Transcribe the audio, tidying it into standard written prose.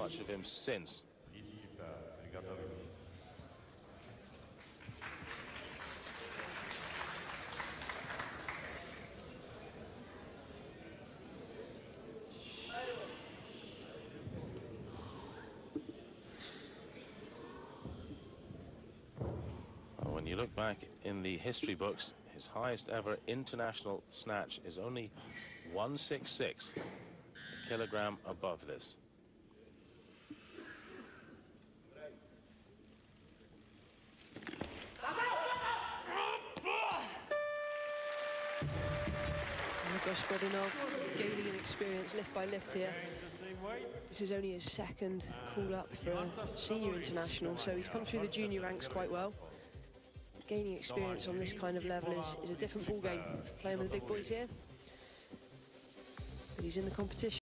much of him since. When you look back in the history books, his highest ever international snatch is only 166, a kilogram above this. GOSPODINOV gaining an experience lift by lift here. This is only his second call-up for a senior international, so he's come through the junior ranks quite well. Gaining experience on this kind of level is a different ball game. Playing with the big boys here, but he's in the competition.